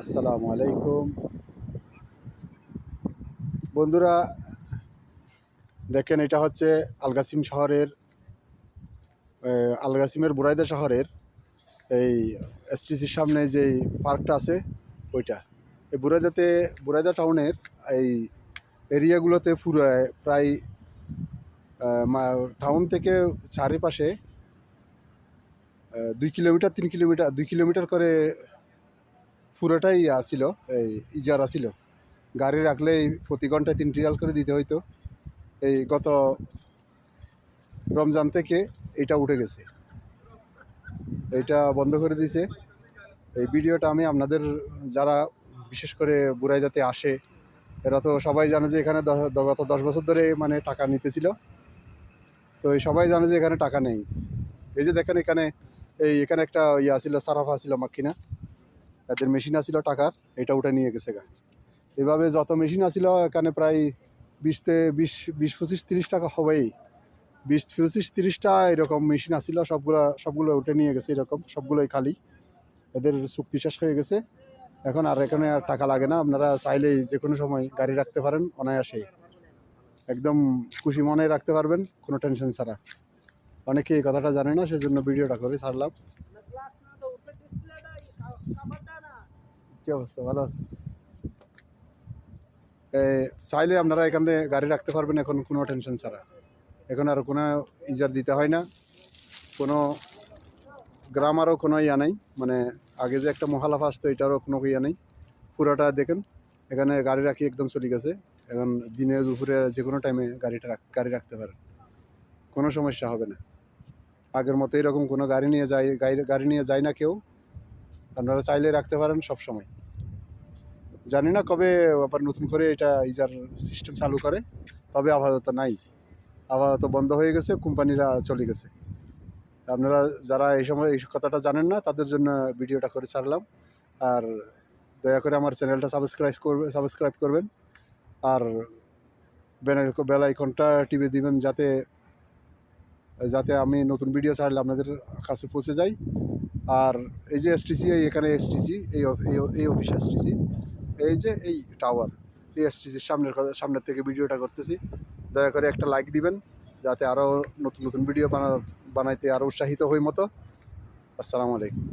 আসসালামু আলাইকুম বন্ধুরা, দেখেন এটা হচ্ছে আলগাসিম শহরের আলগাসিমের বুরাইদা শহরের এই এসটিসির সামনে যেই পার্কটা আছে ওইটা। এই বুরাইদা টাউনের এই এরিয়াগুলোতে পুরো প্রায় টাউন থেকে চারিপাশে 2 কিলোমিটার 3 কিলোমিটার 2 কিলোমিটার করে পুরোটাই আসছিল, এই ইজারা ছিল। গাড়ি রাখলেই প্রতি ঘন্টায় 3 রিয়াল করে দিতে হইতো। এই গত রমজান থেকে এটা উঠে গেছে, এটা বন্ধ করে দিয়েছে। এই ভিডিওটা আমি আপনাদের যারা বিশেষ করে বুরাইদাতে আসে এরা তো সবাই জানে যে এখানে গত 10 বছর ধরে মানে টাকা নিতেছিল। তো এই সবাই জানে যে এখানে টাকা নেই। এই যে দেখেন এখানে একটা ইয়ে ছিল, সারাফা ছিল মাকিনা, এদের মেশিন আছিল টাকার, এটা উঠে নিয়ে গেছে গা। এভাবে যত মেশিন আছিল এখানে প্রায় 20-25-30 টাকা হবেই, 20-25-30টা এরকম মেশিন আসছিল, সবগুলো উঠে নিয়ে গেছে। এরকম সবগুলোই খালি, এদের চুক্তি শেষ হয়ে গেছে। এখন আর এখানে আর টাকা লাগে না, আপনারা চাইলেই যে কোনো সময় গাড়ি রাখতে পারেন অনায়াসে, একদম খুশি মনে রাখতে পারবেন, কোনো টেনশন ছাড়া। অনেকে এই কথাটা জানে না, সেজন্য ভিডিওটা করে ছাড়লাম। কি অবস্থা, ভালো আছে? চাইলে আপনারা এখানে গাড়ি রাখতে পারবেন এখন কোনো টেনশন ছাড়া। এখন আর কোনো ইজার দিতে হয় না, কোনো গ্রামারও কোনো ইয়া নেই, মানে আগে যে একটা মহালাফা আসতো এটারও কোনো ইয়া নেই। পুরোটা দেখেন এখানে গাড়ি রাখি একদম চলে গেছে। এখন দিনে দুপুরে যে কোনো টাইমে গাড়ি রাখতে পারেন, কোনো সমস্যা হবে না। আগের মতো এরকম কোনো গাড়ি নিয়ে যায় না কেউ, আপনারা চাইলে রাখতে পারেন সব সময়। জানি না কবে আবার নতুন করে এটা ইজার সিস্টেম চালু করে, তবে আপাতত নাই, আপাতত বন্ধ হয়ে গেছে, কোম্পানিরা চলে গেছে। আপনারা যারা এই সময় এই কথাটা জানেন না তাদের জন্য ভিডিওটা করে ছাড়লাম। আর দয়া করে আমার চ্যানেলটা সাবস্ক্রাইব করবেন, আর বেল আইকনটা টিপে দিবেন যাতে যাতে আমি নতুন ভিডিও ছাড়লে আপনাদের কাছে পৌঁছে যাই। আর এই যে এসটিসি, এখানে এসটিসি এই অফিস এসটিসি, এই যে এই টাওয়ার, এই এসটিসির সামনের থেকে ভিডিওটা করতেছি। দয়া করে একটা লাইক দিবেন যাতে আরও নতুন নতুন ভিডিও বানাইতে আরও উৎসাহিত হই মতো। আসসালামু আলাইকুম।